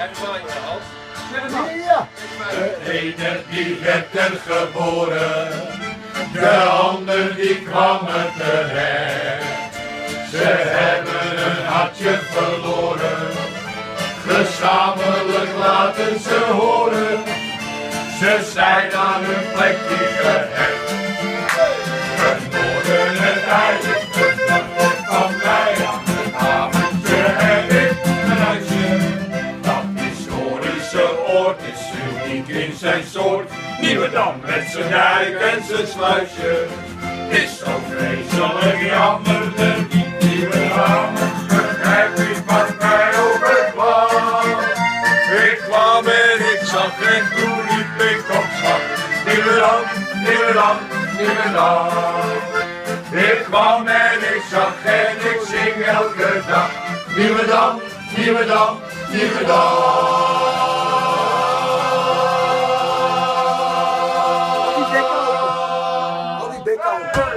Ja. De ene die werd er geboren, de ander die kwam er terecht. Ze hebben een hartje verloren, gezamenlijk laten ze horen. Ze zijn aan hun plekje gehecht. Genoten het eigen van mij aan het haventje heb ik een huisje. Dat historische oord is uniek in zijn soort. Nieuwedam met zijn dijk en zijn sluisje. Is zo vreselijk jammer de nieuwe dames. Begrijp ik wat mij overkwam. Ik kwam en ik zag en toen liep ik op slag. Nieuwedam, Nieuwedam, Nieuwedam. Ik kwam en ik zag en ik zing elke dag. Nieuwedam, Nieuwedam, Nieuwedam. Al die bekken.